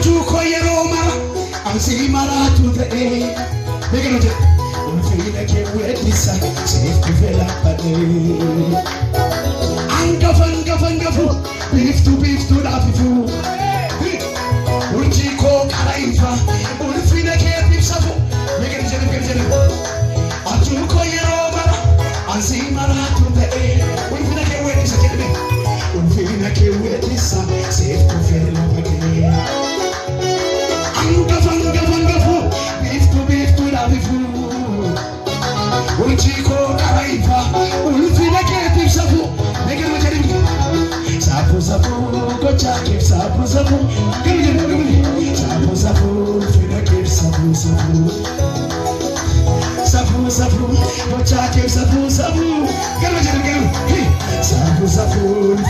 Achuko yeroma Ansi maratu te Beganote Unfina ke wedisa Safe kufela pade Angafu Beef to lafifu Unjiko karaifa Unfina ke bipsafu Beganote Achuko yeroma Ansi maratu te Unfina ke wedisa Unfina ke wedisa Safe kufela pade Angafu Beef to lafifu Unjiko karaifa Unfina ke bipsafu Beganote Sapu gocha ke sapu fina ke sapu gocha ke sapu galo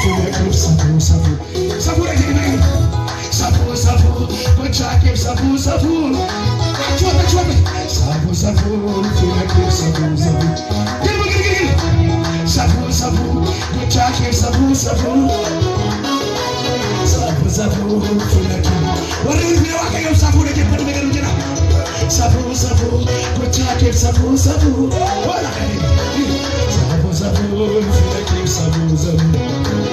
fina ke sapu again gocha ke sapu achwa fina ke sapu gocha ke sapu Sabu fulaki wari vile wake yo sabu de pande megero jena sabu kocha sabu wala kani sabu fulaki sabu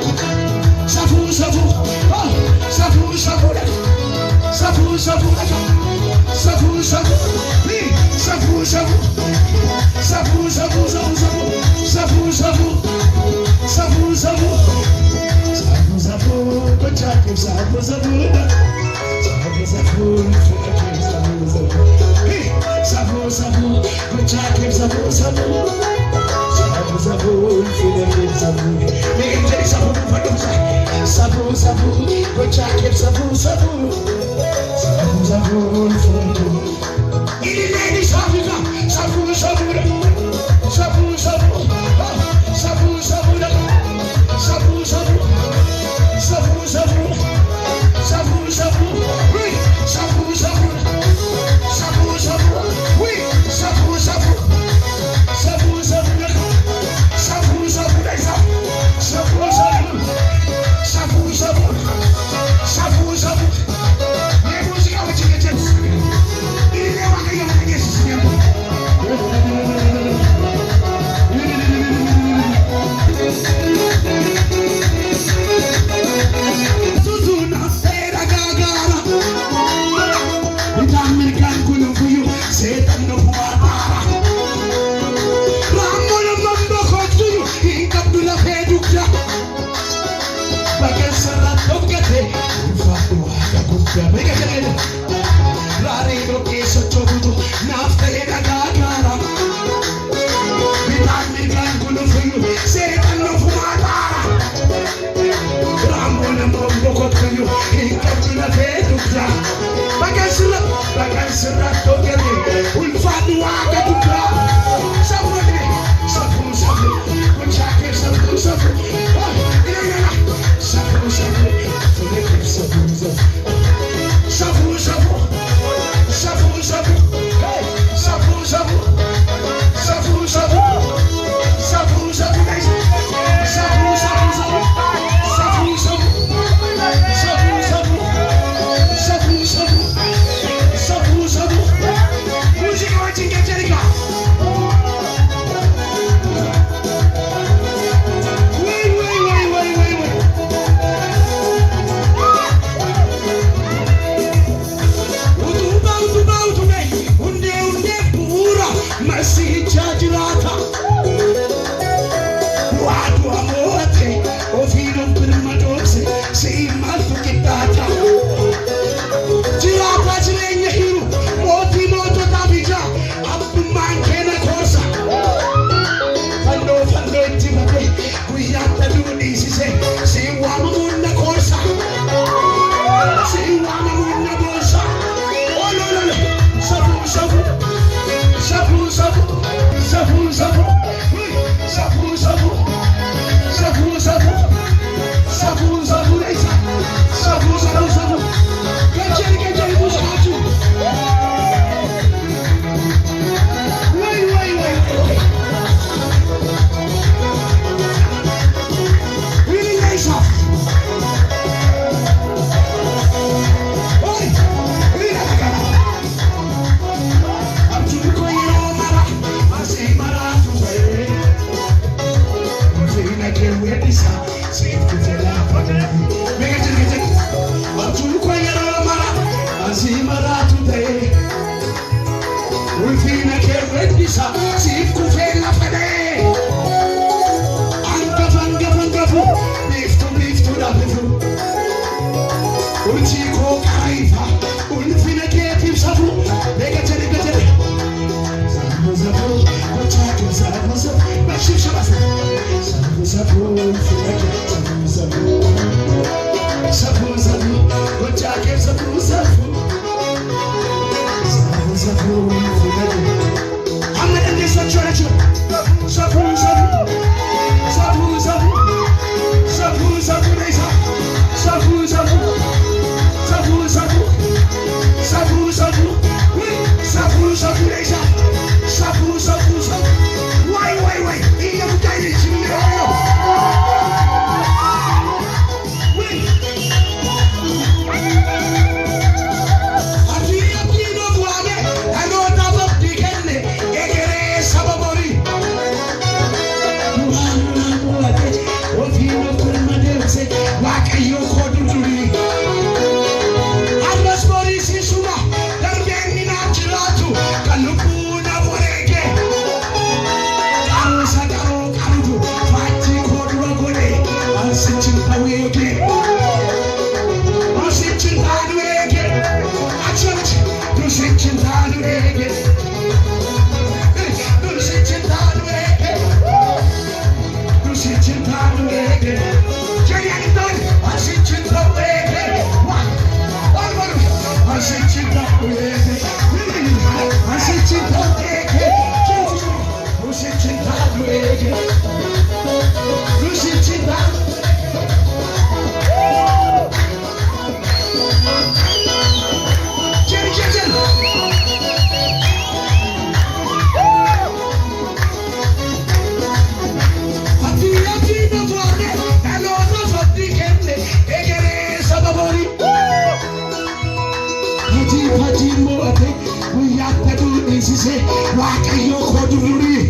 mo'ate guyyaatti aduu dhiisise Waaqayyo koo durii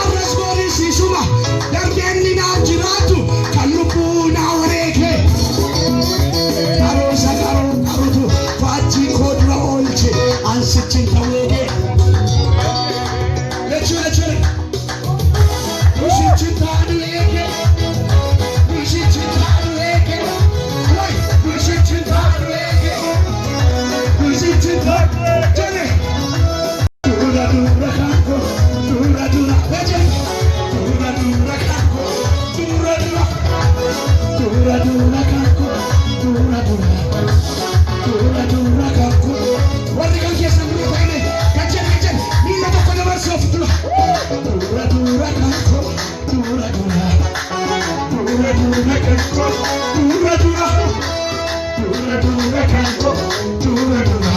arras boorisiisuma darbeenni naaf jiraatu kan lubbuu naa wareege karoosa karotu faachii koo dura oolche ansichin ta'uuge lechuu Musichin ta'uuge Musichin ta'uuge Musichin ta'uuge Musichin ta'uuge Dura dura kanko dura dura veje dura dura kanko dura dura dura dura kanko dura dura dura dura kanko warri kan keessa muri ta'ine kachen miila tokko dabarsoo fitula dura dura kanko dura dura dura dura kanko dura dura dura dura kanko dura dura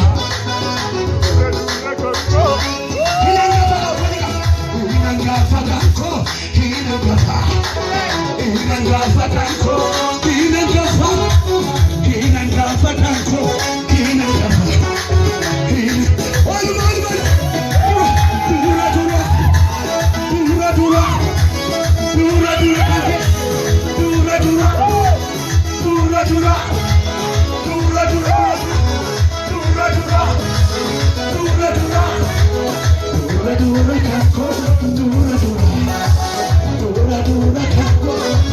Dura